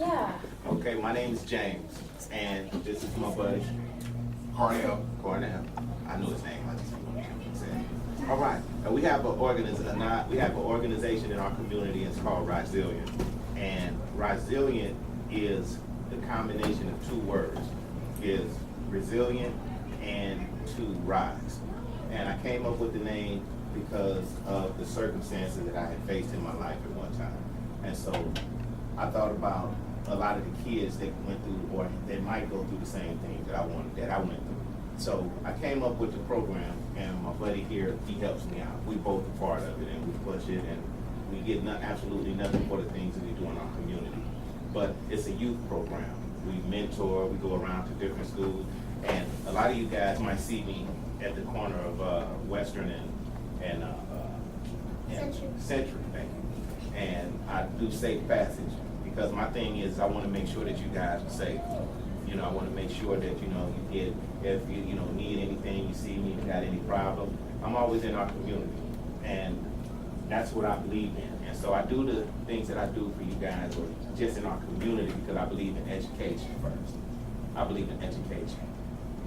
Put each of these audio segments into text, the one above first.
Yeah. Okay, my name is James, and this is my buddy Cornell. Cornell. I knew his name. I just didn't know what he said. All right. We have an organization in our community. It's called Rizilient, and Rizilient is the combination of two words: is resilient and to rise. And I came up with the name because of the circumstances that I had faced in my life at one time. And so I thought about a lot of the kids that went through, or that might go through the same thing that I went through. So I came up with the program, and my buddy here, he helps me out. We both are part of it, and we push it, and we get absolutely nothing for the things that we do in our community. But it's a youth program. We mentor, we go around to different schools, and a lot of you guys might see me at the corner of Western and Century, thank you. And I do safe passage, because my thing is I want to make sure that you guys are safe. You know, I want to make sure that, you know, you get, if you need anything, you see me, you got any problem, I'm always in our community. And that's what I believe in. And so I do the things that I do for you guys, or just in our community, because I believe in education first. I believe in education,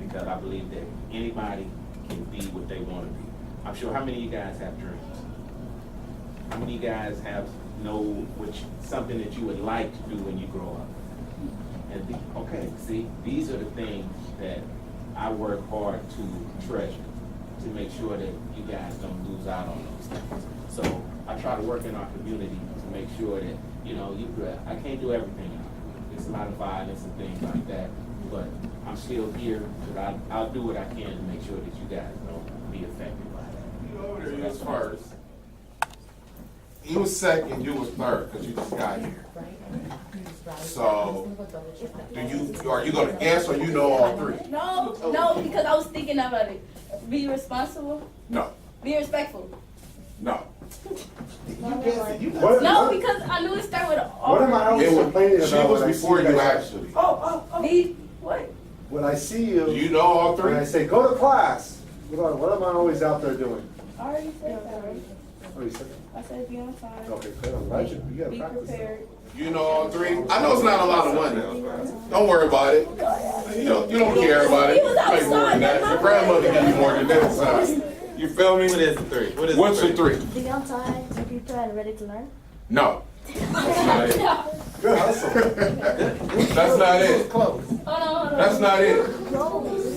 because I believe that anybody can be what they want to be. I'm sure, how many of you guys have dreams? How many of you guys something that you would like to do when you grow up? And okay, see, these are the things that I work hard to treasure, to make sure that you guys don't lose out on those things. So I try to work in our community to make sure that, I can't do everything. There's a lot of violence and things like that, but I'm still here, but I'll do what I can to make sure that you guys don't be affected by that. You over there, you was first. He was second, you was third, because you just got here. So, are you going to guess, or you know all three? No, because I was thinking about it. Be responsible. No. Be respectful. No. No, because I knew it started with an R. What am I always complaining about? She was when I before see you, guys- actually. Be what? When I see you, Do you know all three? when I say, go to class, what am I always out there doing? I already said that. Right? Oh, you said I said be on time. okay, good. I'm glad you gotta Be practice. prepared. You know all three? I know it's not a lot of money. Don't worry about it. You don't care about it. He was You make more than that. Your grandmother give you more than that. You feel me? What is the three? What's the three? Be on time, be prepared, and ready to learn. No. That's not it. Good hustle. That's not it. Hold on. That's not it.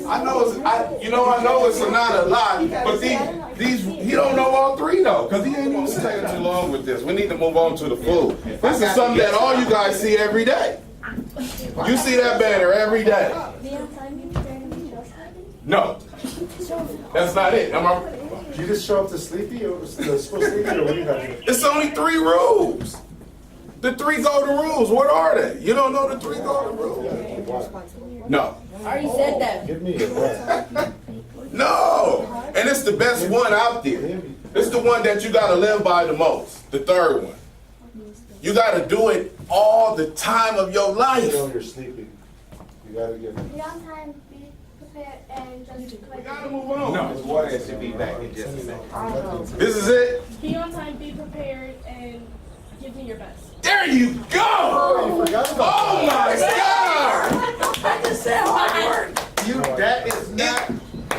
I know it's not a lot, but he don't know all three though, because he ain't gonna stay too long with this. We need to move on to the food. This is something that all you guys see every day. You see that banner every day. Be on time, be prepared, and be trustworthy. No, that's not it. You just show up to sleepy or sleepy, or what do you got to do? It's only 3 rules. The 3 golden rules. What are they? You don't know the 3 golden rules? No. I already said that. Give me a breath. No. And it's the best one out there. It's the one that you got to live by the most. The third one. You got to do it all the time of your life. You know you're sleepy. You gotta get. Be on time, be prepared, and just We got to move on. Ms. Waters should be back in just a second. This is it. Be on time, be prepared, and give me your best. There you go. Oh, you forgot about Oh my God. I just said hard work. That is not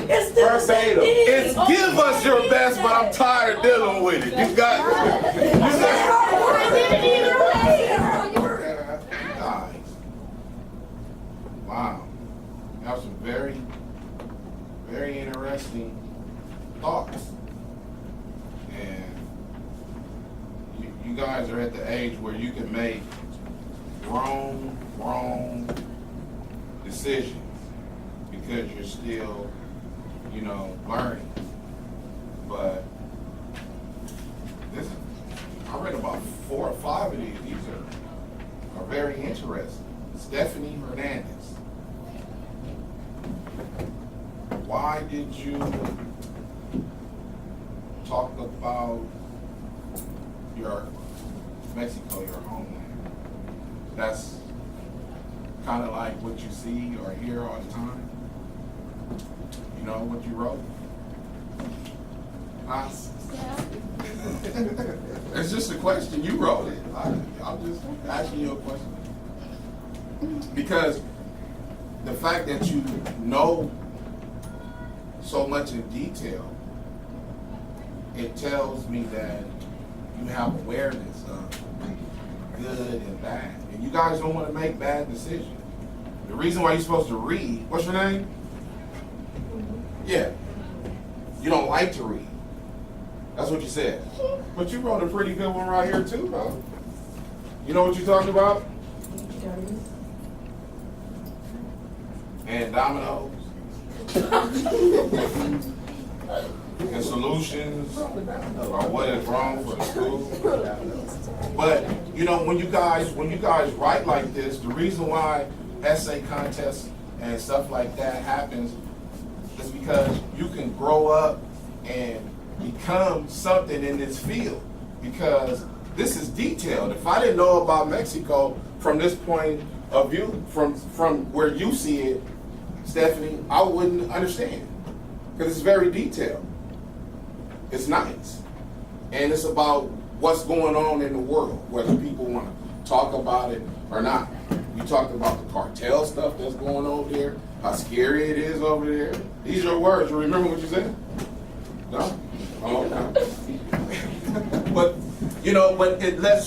It's the verbatim. It's give us your best, but I'm tired of dealing with it. You got I did it either way. Guys. Wow. That was some very, very interesting thoughts. And you guys are at the age where you can make wrong decisions because you're still, learning. But I read about 4 or 5 of these. These are very interesting. Stephanie Hernandez. Why did you talk about your Mexico, your homeland? That's kind of like what you see or hear all the time. You know what you wrote? Huh? It's just a question. You wrote it. I'm just asking you a question. Because the fact that you know so much in detail, it tells me that you have awareness of good and bad. And you guys don't want to make bad decisions. The reason why you're supposed to read, what's your name? Yeah. You don't like to read. That's what you said. But you wrote a pretty good one right here too, bro. You know what you're talking about? And dominoes. And solutions or what is wrong for the school. But you know, when you guys write like this, the reason why essay contests and stuff like that happens is because you can grow up and become something in this field, because this is detailed. If I didn't know about Mexico from this point of view, from where you see it, Stephanie, I wouldn't understand, because it's very detailed. It's nice, and it's about what's going on in the world, whether people want to talk about it or not. You talked about the cartel stuff that's going on there, how scary it is over there. These are your words. You remember what you said? No? Oh, okay. But you know, but it let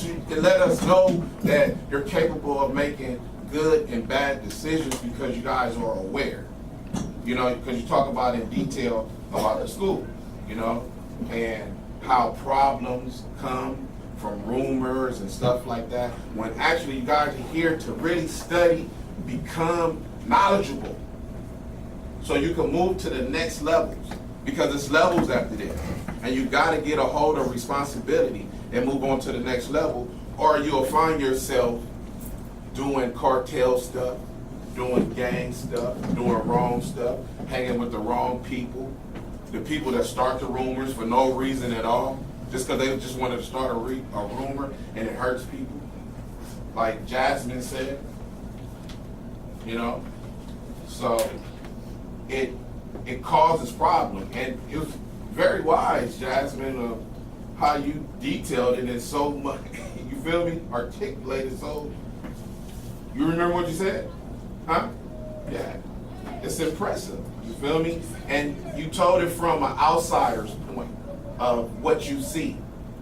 us know that you're capable of making good and bad decisions because you guys are aware. You know, because you talk about in detail about the school, you know, and how problems come from rumors and stuff like that, when actually you guys are here to really study, become knowledgeable, so you can move to the next levels, because it's levels after this, and you got to get a hold of responsibility and move on to the next level, or you'll find yourself doing cartel stuff, doing gang stuff, doing wrong stuff, hanging with the wrong people, the people that start the rumors for no reason at all, just because they just wanted to start a rumor and it hurts people. Like Jasmine said, you know? So it causes problems. And it was very wise, Jasmine, of how you detailed it in so much, you feel me? Articulated so. You remember what you said? Huh? Yeah. It's impressive. You feel me? And you told it from an outsider's point of what you see.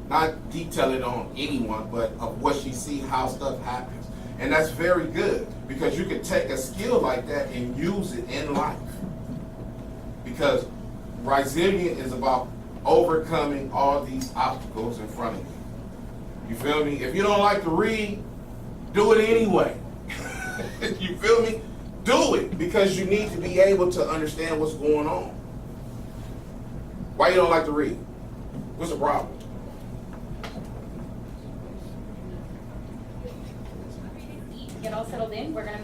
Not detailing on anyone, but of what you see, how stuff happens. And that's very good, because you can take a skill like that and use it in life. Because Rizilient is about overcoming all these obstacles in front of you. You feel me? If you don't like to read, do it anyway. You feel me? Do it, because you need to be able to understand what's going on. Why you don't like to read? What's the problem? Get all settled in. We're gonna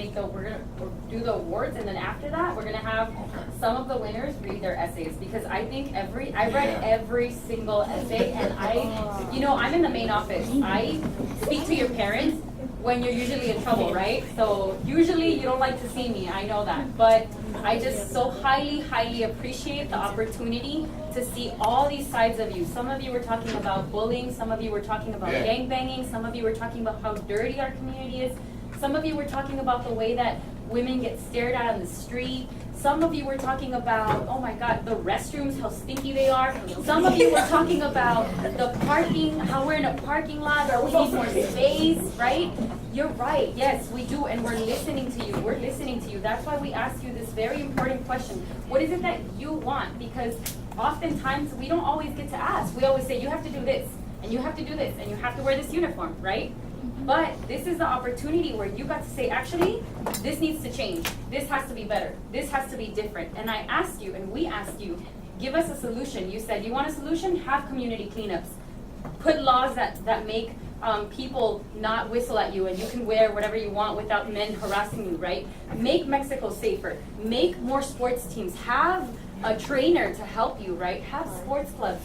do the awards, and then after that, we're gonna have some of the winners read their essays, because I think I read every single essay, and I'm in the main office. I speak to your parents when you're usually in trouble, right? So usually you don't like to see me, I know that, but I just so highly, highly appreciate the opportunity to see all these sides of you. Some of you were talking about bullying, some of you were talking about gangbanging, some of you were talking about how dirty our community is, some of you were talking about the way that women get stared at on the street. Some of you were talking about, oh my God, the restrooms, how stinky they are. Some of you were talking about the parking, how we're in a parking lot, or we need more space, right? You're right, yes, we do, and we're listening to you. We're listening to you. That's why we asked you this very important question. What is it that you want? Because oftentimes we don't always get to ask. We always say, you have to do this, and you have to do this, and you have to wear this uniform, right? But this is the opportunity where you got to say, actually, this needs to change. This has to be better. This has to be different. And I asked you, and we asked you, give us a solution. You said, you want a solution? Have community cleanups. Put laws that make people not whistle at you, and you can wear whatever you want without men harassing you, right? Make Mexico safer. Make more sports teams. Have a trainer to help you, right? Have sports clubs.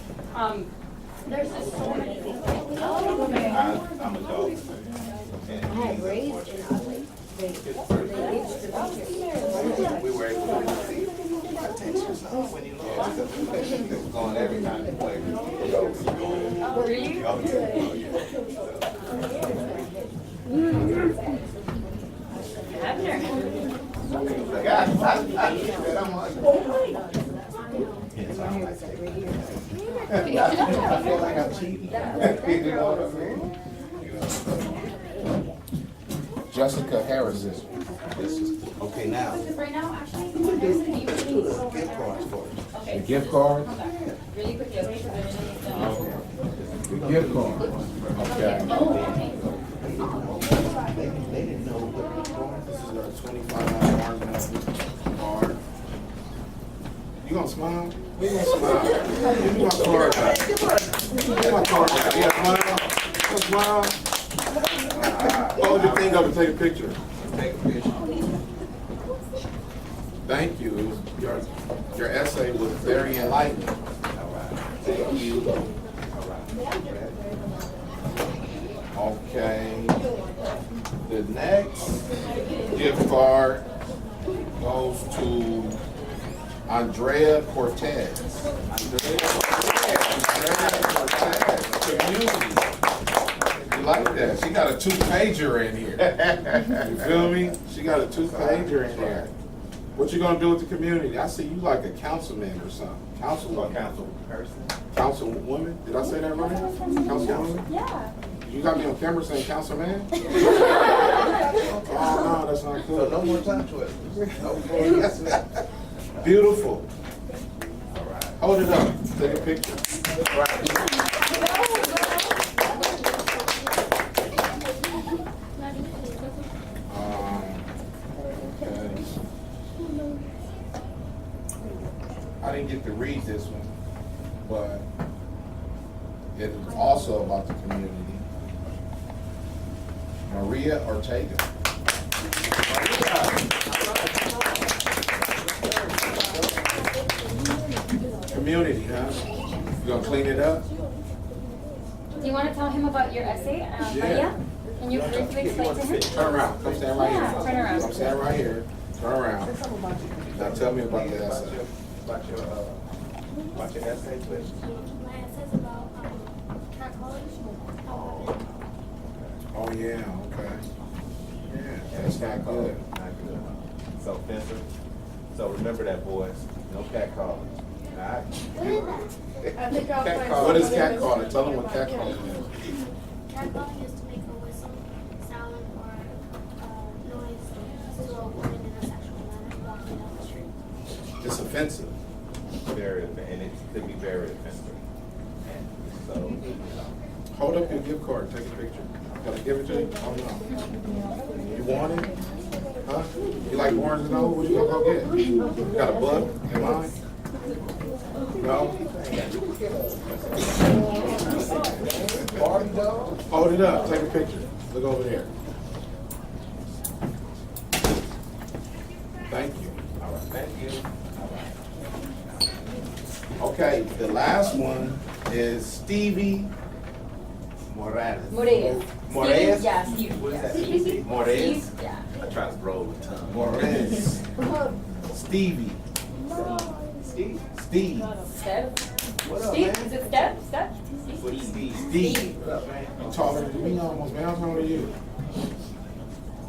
There's just so many things. I'm a dog. We were able to see when he lost. It was going every time he played. Oh, really? Oh, yeah. Abner. Like, I'm like, yes, I don't like taking I feel like I'm cheating. You know what I mean? Jessica Harris is. This is Okay, now, Right now, actually, gift cards for you. okay. the gift card. Really quickly, okay, because I didn't The gift card. Okay. They didn't know what This is our $25 card. You gonna smile? You gonna smile? Give me my card back. Give me my card back. Yeah, smile. Smile. Hold your thing up and take a picture. Take a picture. Thank you. Your essay was very enlightening. All right. Thank you. All right. Okay. The next gift card goes to Andrea Cortez. Andrea Cortez. Community. You like that? She got a 2-pager in here. You feel me? She got a 2-pager in here. What you gonna do with the community? I see you like a councilman or something. Councilwoman. Council person. Councilwoman? Did I say that right? Councilwoman? Yeah. You got me on camera saying councilman? Oh no, that's not So cool. no more time twisters. No more yes men. Beautiful. All right. Hold it up. Take a picture. Okay. I didn't get to read this one, but it is also about the community. Maria Ortega. Community, huh? You gonna clean it up? Do you want to tell him about your essay, Yeah. Maria? Can you briefly explain to him? Turn around. Come stand right here. Yeah, turn around. Come stand right here. Turn around. Now tell me about the essay. About your essay, please. My essay's about cat college. Oh yeah, okay. Yeah, that's not good. Not good. So offensive. So remember that, boys. No cat calling. All right? Cat calling. What is cat calling? Tell them what cat calling is. Cat calling is to make a whistle, sound, or noise to a woman in a sexual manner walking down the street. It's offensive. Very, and it could be very offensive. And so, you know. Hold up your gift card. Take a picture. Can I give it to you? Oh no. You want it? Huh? You like orange and all? What you gonna go get? You got a bug in mind? No? Hold it up. Take a picture. Look over there. Thank you. All right, thank you. Okay, the last one is Stevie Morales. Moraes. Moraes? Yeah, Steve. What is Yeah, that? Steve. Moraes? Steve, yeah. I try to roll with tongue. Morales. Stevie. Steve? Steve. Steph. What up, Steve, man? is it Steph? Steph? What is Steve? Steve. What up, man? You taller than me almost, man. How tall are you?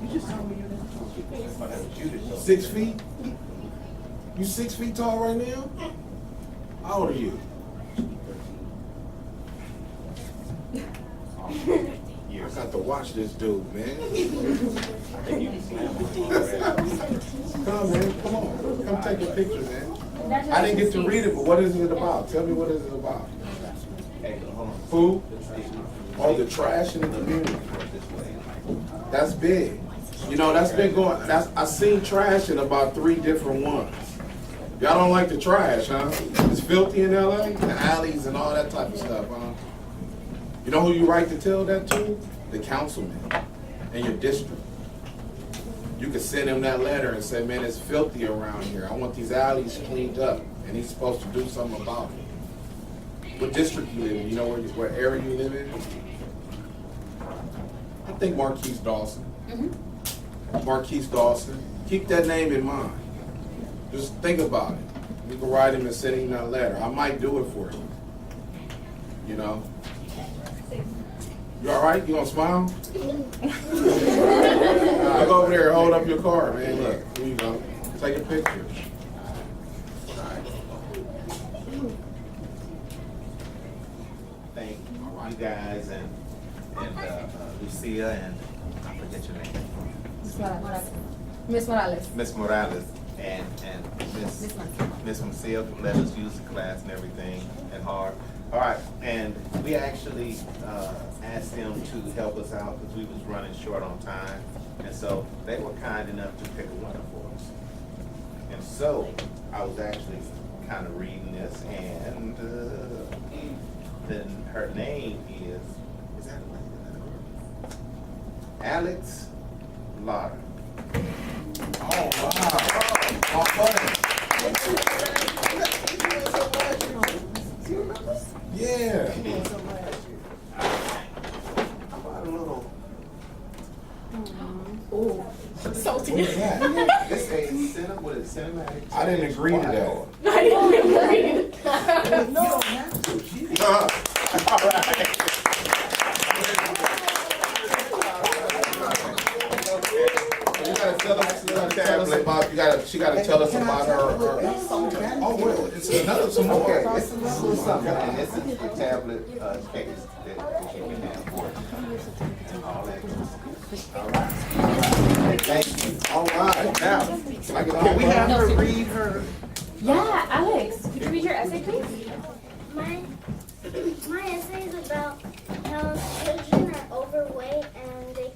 You just told me you're not. That was you that told me. 6 feet? You 6 feet tall right now? How old are you? I Years. got to watch this dude, man. I think you can slam me. Come, man. Come on. Come take a picture, man. Congratulations, I didn't get to Steve. read it, but what is it about? Tell me what is it about? Hey, hold on. Food? Oh, the trash in the community. That's big. You know, that's been going, I seen trash in about 3 different ones. Y'all don't like the trash, huh? It's filthy in LA, the alleys and all that type of stuff, huh? You know who you write to tell that to? The councilman in your district. You could send him that letter and say, man, it's filthy around here. I want these alleys cleaned up. And he's supposed to do something about it. What district you live in? You know what area you live in? I think Marquise Dawson. Marquise Dawson. Keep that name in mind. Just think about it. You can write him and send him that letter. I might do it for you. You know? You all right? You gonna smile? Look over there and hold up your card, man. Look, here you go. Take a picture. Thank you guys and Lucia and I forget your name. Miss Morales. Miss Morales and Miss Maciel for letting us use the class and everything and hard. All right, and we actually asked them to help us out because we was running short on time, and so they were kind enough to pick a winner for us. And so I was actually kind of reading this, and then her name is that a lady? Alex Lauder. Oh, wow. Oh, funny. Yeah. Salty. What is that? This a cinematic. I didn't agree to that. I didn't agree. All right. She gotta tell us about her. Oh, well, it's another some more. Okay, this is something, and this is the tablet case that you can have for it. And all that. All right. Thank you. All right, now, can we have her read her? Yeah, Alex, could you read your essay, please? My essay is about how children are overweight and they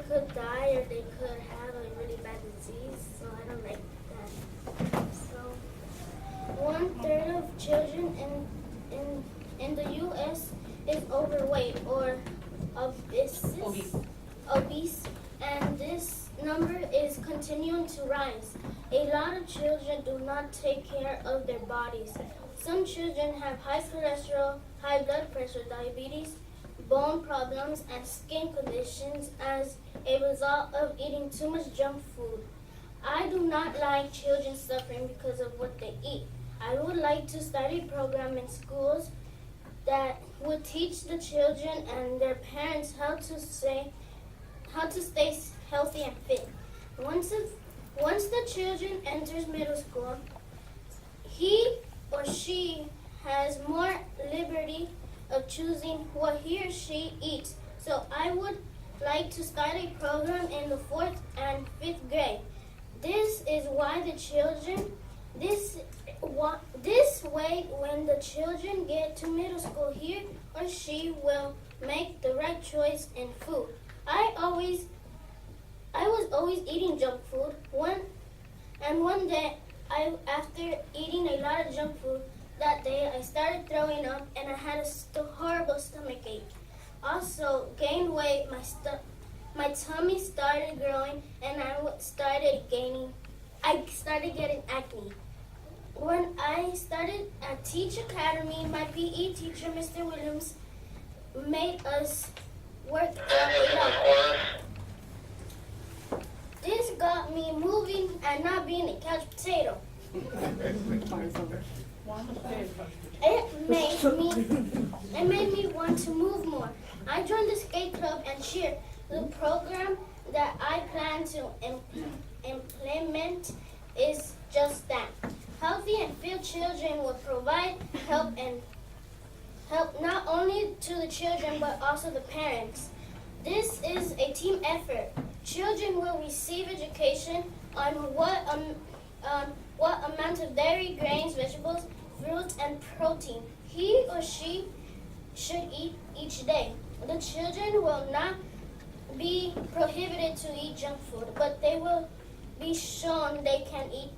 could die or they could have a really bad disease. So I don't like that. So 1/3 of children in the U.S. is overweight or obese, and this number is continuing to rise. A lot of children do not take care of their bodies. Some children have high cholesterol, high blood pressure, diabetes, bone problems, and skin conditions as a result of eating too much junk food. I do not like children suffering because of what they eat. I would like to start a program in schools that would teach the children and their parents how to stay healthy and fit. Once the children enters middle school, he or she has more liberty of choosing what he or she eats. So I would like to start a program in the 4th and 5th grade. This is why the children, this way when the children get to middle school, he or she will make the right choice in food. I was always eating junk food. One day, after eating a lot of junk food, that day I started throwing up and I had a horrible stomach ache. Also, gained weight, my tummy started growing and I started getting acne. When I started at Teach Academy, my PE teacher, Mr. Williams, made us work out a lot. This got me moving and not being a couch potato. It made me want to move more. I joined the skate club and cheer. The program that I plan to implement is just that. Healthy and fit children will provide help not only to the children but also the parents. This is a team effort. Children will receive education on what amount of dairy, grains, vegetables, fruits, and protein he or she should eat each day. The children will not be prohibited to eat junk food, but they will be shown they can eat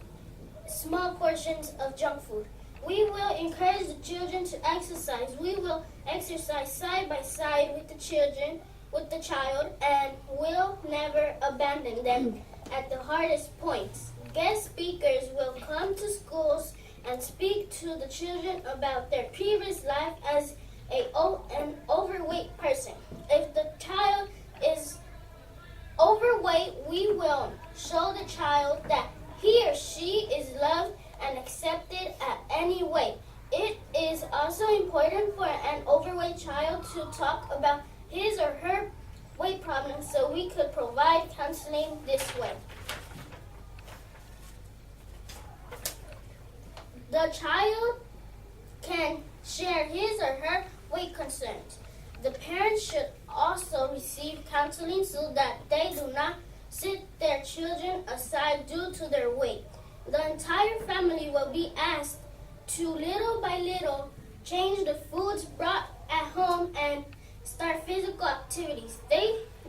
small portions of junk food. We will encourage the children to exercise. We will exercise side by side with the child, and will never abandon them at the hardest points. Guest speakers will come to schools and speak to the children about their previous life as an overweight person. If the child is overweight, we will show the child that he or she is loved and accepted at any weight. It is also important for an overweight child to talk about his or her weight problem so we could provide counseling this way. The child can share his or her weight concerns. The parents should also receive counseling so that they do not set their children aside due to their weight. The entire family will be asked to little by little change the foods brought at home and start physical activities.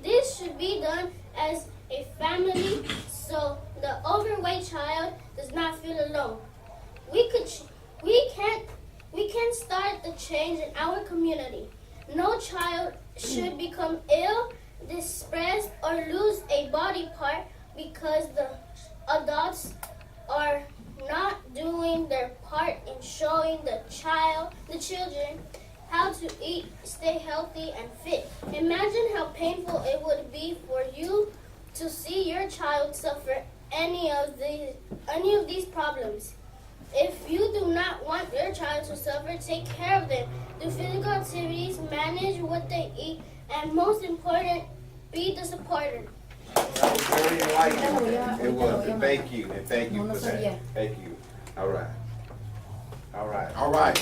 This should be done as a family so the overweight child does not feel alone. We can start the change in our community. No child should become ill, depressed, or lose a body part because the adults are not doing their part in showing the children how to eat, stay healthy and fit. Imagine how painful it would be for you to see your child suffer any of these problems. If you do not want your child to suffer, take care of them. Do physical activities, manage what they eat, and most important, be the supporter. That was very enlightening. It was. And thank you. And thank you for that. Thank you. All right. All right. All right.